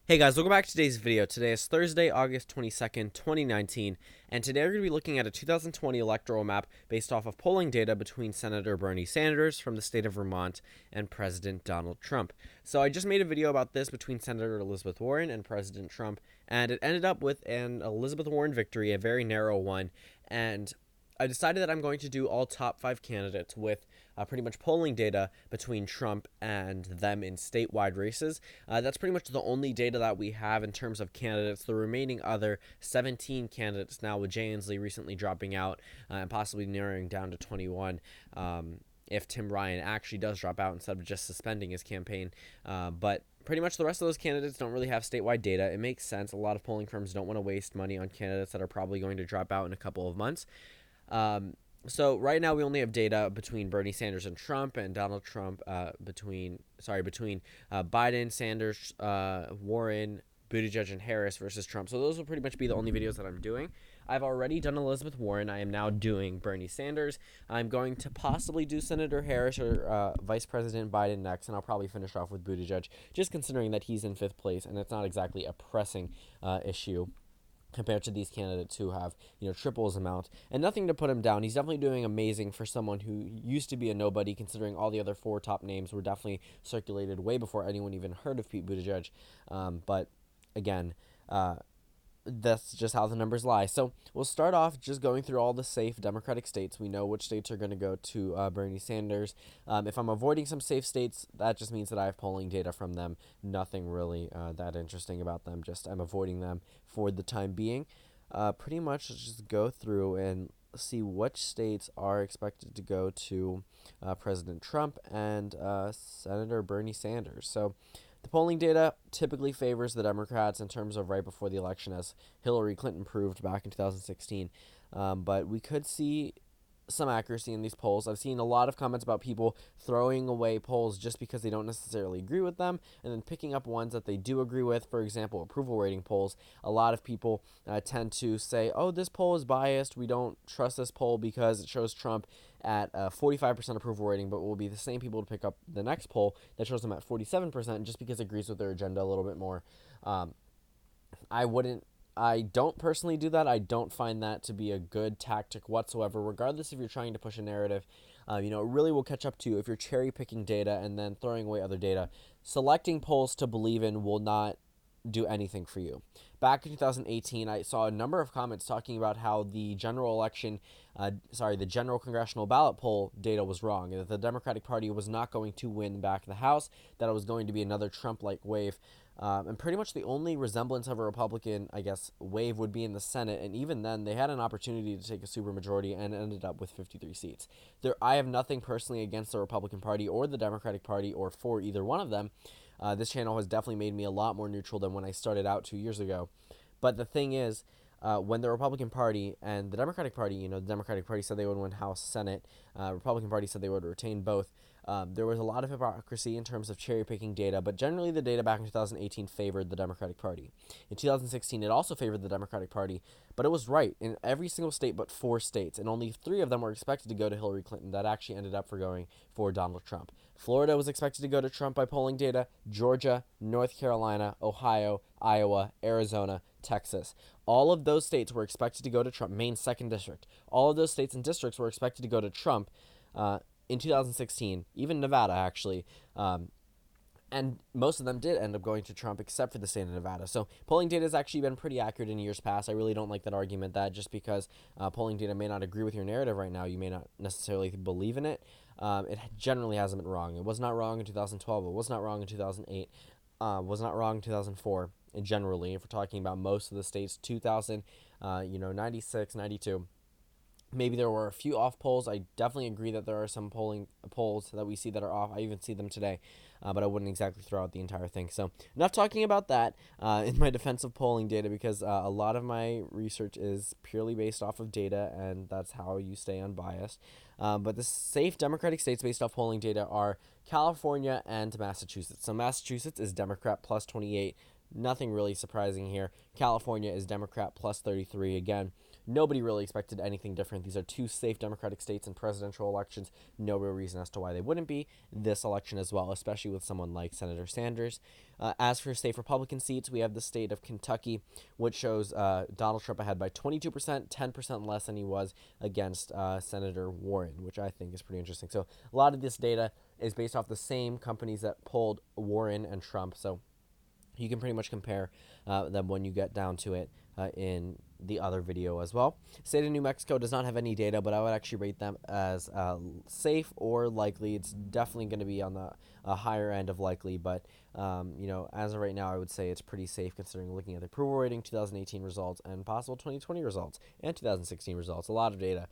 Hey guys, welcome back to today's video. Today is Thursday, August 22nd, 2019, and today we're going to be looking at a 2020 electoral map based off of polling data between Senator Bernie Sanders from the state of Vermont and President Donald Trump. So I just made a video about this between Senator Elizabeth Warren and President Trump, and it ended up with an Elizabeth Warren victory, a very narrow one, and I decided that I'm going to do all top 5 candidates with pretty much polling data between Trump and them in statewide races. That's pretty much the only data that we have in terms of candidates. The remaining other 17 candidates now, with Jay Inslee recently dropping out and possibly narrowing down to 21. If Tim Ryan actually does drop out instead of just suspending his campaign. But pretty much the rest of those candidates don't really have statewide data. It makes sense. A lot of polling firms don't want to waste money on candidates that are probably going to drop out in a couple of months. So right now we only have data between Bernie Sanders and Trump, and Donald Trump between Biden, Sanders, Warren, Buttigieg, and Harris versus Trump. So those will pretty much be the only videos that I'm doing. I've already done Elizabeth Warren. I am now doing Bernie Sanders. I'm going to possibly do Senator Harris or Vice President Biden next, and I'll probably finish off with Buttigieg, just considering that he's in 5th place and it's not exactly a pressing issue compared to these candidates who have, triple his amount. And nothing to put him down. He's definitely doing amazing for someone who used to be a nobody, considering all the other 4 top names were definitely circulated way before anyone even heard of Pete Buttigieg. But again, that's just how the numbers lie. So we'll start off just going through all the safe Democratic states. We know which states are going to go to Bernie Sanders. If I'm avoiding some safe states, that just means that I have polling data from them. Nothing really that interesting about them. Just I'm avoiding them for the time being. Pretty much just go through and see which states are expected to go to President Trump and Senator Bernie Sanders. So the polling data typically favors the Democrats in terms of right before the election, as Hillary Clinton proved back in 2016. But we could see some accuracy in these polls. I've seen a lot of comments about people throwing away polls just because they don't necessarily agree with them, and then picking up ones that they do agree with. For example, approval rating polls. A lot of people tend to say, oh, this poll is biased. We don't trust this poll because it shows Trump at 45% approval rating, but will be the same people to pick up the next poll that shows them at 47% just because it agrees with their agenda a little bit more. I don't personally do that. I don't find that to be a good tactic whatsoever, regardless if you're trying to push a narrative. It really will catch up to you if you're cherry picking data and then throwing away other data. Selecting polls to believe in will not do anything for you. Back in 2018, I saw a number of comments talking about how the general congressional ballot poll data was wrong, and that the Democratic Party was not going to win back the House, that it was going to be another Trump-like wave. And pretty much the only resemblance of a Republican, wave would be in the Senate, and even then, they had an opportunity to take a supermajority and ended up with 53 seats. I have nothing personally against the Republican Party or the Democratic Party or for either one of them. This channel has definitely made me a lot more neutral than when I started out 2 years ago. But the thing is, when the Republican Party and the Democratic Party, the Democratic Party said they would win House, Senate, Republican Party said they would retain both. There was a lot of hypocrisy in terms of cherry-picking data, but generally the data back in 2018 favored the Democratic Party. In 2016, it also favored the Democratic Party, but it was right in every single state but 4 states, and only 3 of them were expected to go to Hillary Clinton. That actually ended up going for Donald Trump. Florida was expected to go to Trump by polling data, Georgia, North Carolina, Ohio, Iowa, Arizona, Texas. All of those states were expected to go to Trump. Maine's 2nd district. All of those states and districts were expected to go to Trump in 2016, even Nevada, actually. And most of them did end up going to Trump, except for the state of Nevada. So polling data has actually been pretty accurate in years past. I really don't like that argument that just because polling data may not agree with your narrative right now, you may not necessarily believe in it. It generally hasn't been wrong. It was not wrong in 2012. It was not wrong in 2008. Was not wrong in 2004. And generally, if we're talking about most of the states, 2000, 96, 92. Maybe there were a few off polls. I definitely agree that there are some polls that we see that are off. I even see them today, but I wouldn't exactly throw out the entire thing. So enough talking about that in my defense of polling data, because a lot of my research is purely based off of data, and that's how you stay unbiased. But the safe Democratic states based off polling data are California and Massachusetts. So Massachusetts is Democrat plus 28. Nothing really surprising here. California is Democrat plus 33 again. Nobody really expected anything different. These are two safe Democratic states in presidential elections. No real reason as to why they wouldn't be this election as well, especially with someone like Senator Sanders. As for safe Republican seats, we have the state of Kentucky, which shows Donald Trump ahead by 22%, 10% less than he was against Senator Warren, which I think is pretty interesting. So a lot of this data is based off the same companies that polled Warren and Trump. So you can pretty much compare them when you get down to it in the other video as well. State of New Mexico does not have any data, but I would actually rate them as safe or likely. It's definitely going to be on the higher end of likely, but as of right now, I would say it's pretty safe considering looking at the approval rating, 2018 results, and possible 2020 results, and 2016 results. A lot of data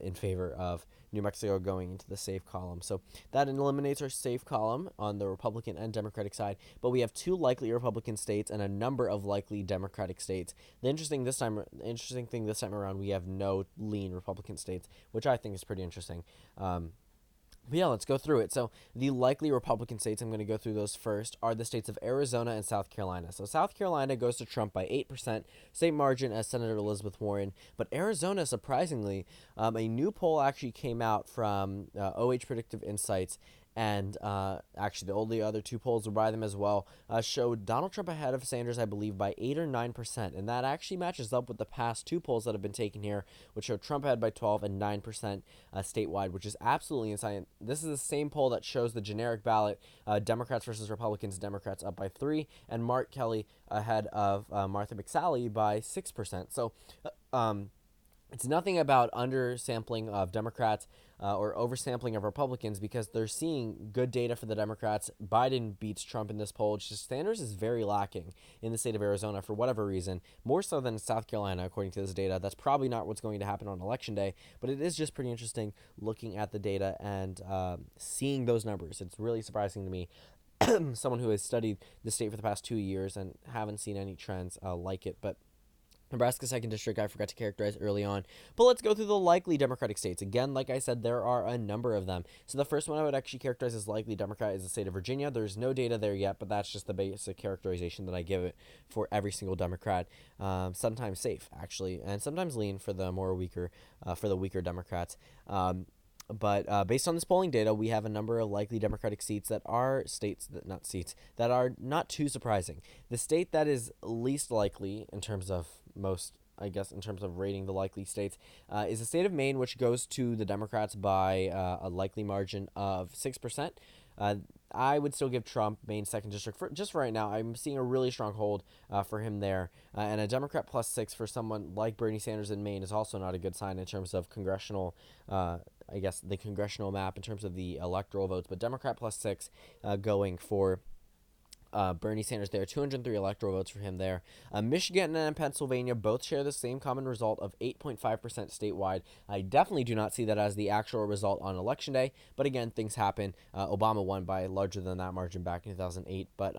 in favor of New Mexico going into the safe column. So that eliminates our safe column on the Republican and Democratic side, but we have two likely Republican states and a number of likely Democratic states. The interesting thing this time around, we have no lean Republican states, which I think is pretty interesting. But yeah, let's go through it. So the likely Republican states, I'm going to go through those first, are the states of Arizona and South Carolina. So South Carolina goes to Trump by 8%, same margin as Senator Elizabeth Warren. But Arizona, surprisingly, a new poll actually came out from OH Predictive Insights, and actually the only other two polls were by them as well, showed Donald Trump ahead of Sanders, I believe, by 8 or 9%. And that actually matches up with the past two polls that have been taken here, which showed Trump ahead by 12 and 9% statewide, which is absolutely insane. This is the same poll that shows the generic ballot, Democrats versus Republicans, Democrats up by 3, and Mark Kelly ahead of Martha McSally by 6%. So, it's nothing about undersampling of Democrats or oversampling of Republicans, because they're seeing good data for the Democrats. Biden beats Trump in this poll. It's just Sanders is very lacking in the state of Arizona for whatever reason, more so than South Carolina, according to this data. That's probably not what's going to happen on Election Day, but it is just pretty interesting looking at the data and seeing those numbers. It's really surprising to me. Someone who has studied the state for the past 2 years and haven't seen any trends like it, but Nebraska 2nd District, I forgot to characterize early on. But let's go through the likely Democratic states. Again, like I said, there are a number of them. So the first one I would actually characterize as likely Democrat is the state of Virginia. There's no data there yet, but that's just the basic characterization that I give it for every single Democrat. Sometimes safe, actually, and sometimes lean for the weaker Democrats. But based on this polling data, we have a number of likely Democratic seats that are that are not too surprising. The state that is least likely in terms of in terms of rating the likely states, is the state of Maine, which goes to the Democrats by a likely margin of 6%. I would still give Trump Maine's 2nd District for right now. I'm seeing a really strong hold for him there. And a Democrat plus 6 for someone like Bernie Sanders in Maine is also not a good sign in terms of congressional, the congressional map in terms of the electoral votes. But Democrat plus 6 going for Bernie Sanders there, 203 electoral votes for him there. Michigan and Pennsylvania both share the same common result of 8.5% statewide. I definitely do not see that as the actual result on Election Day, but again, things happen. Obama won by larger than that margin back in 2008, but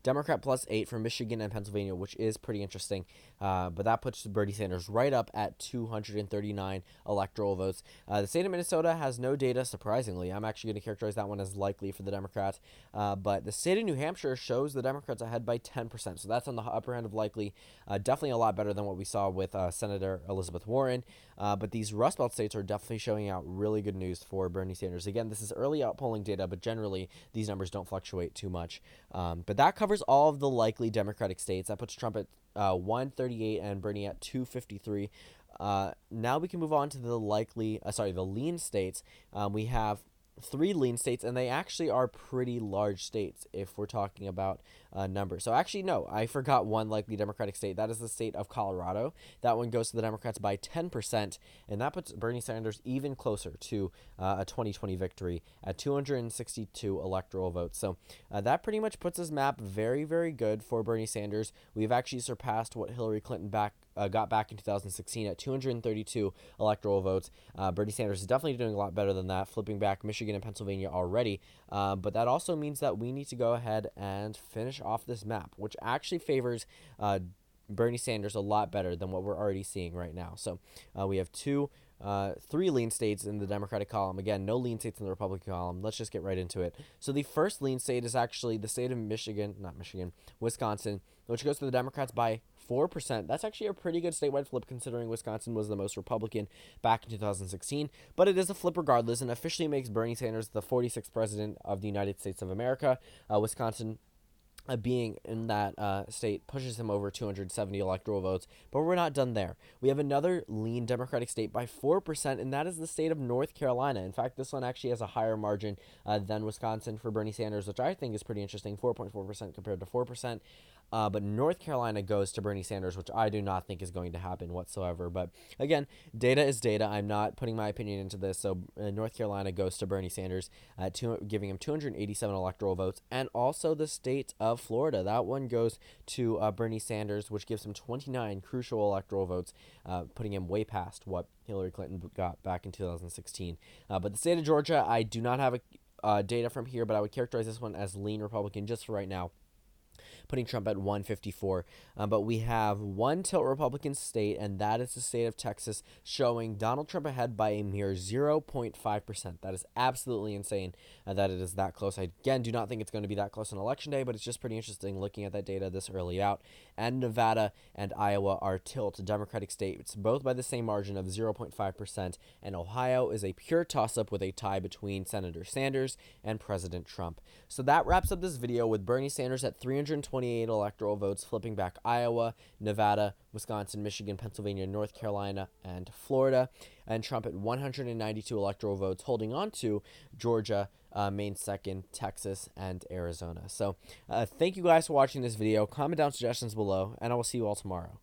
Democrat plus 8 for Michigan and Pennsylvania, which is pretty interesting. But that puts Bernie Sanders right up at 239 electoral votes. The state of Minnesota has no data, surprisingly. I'm actually going to characterize that one as likely for the Democrats. But the state of New Hampshire shows the Democrats ahead by 10%. So that's on the upper end of likely. Definitely a lot better than what we saw with Senator Elizabeth Warren. But these Rust Belt states are definitely showing out really good news for Bernie Sanders. Again, this is early out polling data, but generally these numbers don't fluctuate too much. But that covers all of the likely Democratic states. That puts Trump at 138 and Bernie at 253. Now we can move on to the lean states. We have 3 lean states, and they actually are pretty large states if we're talking about numbers. So actually, no, I forgot one likely Democratic state. That is the state of Colorado. That one goes to the Democrats by 10%, and that puts Bernie Sanders even closer to a 2020 victory at 262 electoral votes. So that pretty much puts his map very, very good for Bernie Sanders. We've actually surpassed what Hillary Clinton got back in 2016 at 232 electoral votes. Bernie Sanders is definitely doing a lot better than that, flipping back Michigan and Pennsylvania already. But that also means that we need to go ahead and finish off this map, which actually favors Bernie Sanders a lot better than what we're already seeing right now. So we have 2 three lean states in the Democratic column. Again, no lean states in the Republican column. Let's just get right into it. So the first lean state is actually the state of Wisconsin, which goes to the Democrats by 4%. That's actually a pretty good statewide flip considering Wisconsin was the most Republican back in 2016. But it is a flip regardless and officially makes Bernie Sanders the 46th president of the United States of America. Wisconsin being in that state pushes him over 270 electoral votes, but we're not done there. We have another lean Democratic state by 4%, and that is the state of North Carolina. In fact, this one actually has a higher margin than Wisconsin for Bernie Sanders, which I think is pretty interesting, 4.4% compared to 4%. But North Carolina goes to Bernie Sanders, which I do not think is going to happen whatsoever. But again, data is data. I'm not putting my opinion into this. So North Carolina goes to Bernie Sanders, giving him 287 electoral votes. And also the state of Florida. That one goes to Bernie Sanders, which gives him 29 crucial electoral votes, putting him way past what Hillary Clinton got back in 2016. But the state of Georgia, I do not have data from here, but I would characterize this one as lean Republican just for right now, putting Trump at 154. But we have one tilt Republican state, and that is the state of Texas, showing Donald Trump ahead by a mere 0.5%. That is absolutely insane that it is that close. I, again, do not think it's going to be that close on Election Day, but it's just pretty interesting looking at that data this early out. And Nevada and Iowa are tilt Democratic states, both by the same margin of 0.5%, and Ohio is a pure toss-up with a tie between Senator Sanders and President Trump. So that wraps up this video with Bernie Sanders at 328 electoral votes, flipping back Iowa, Nevada, Wisconsin, Michigan, Pennsylvania, North Carolina, and Florida, and Trump at 192 electoral votes, holding on to Georgia, Maine second, Texas, and Arizona. So thank you guys for watching this video. Comment down suggestions below, and I will see you all tomorrow.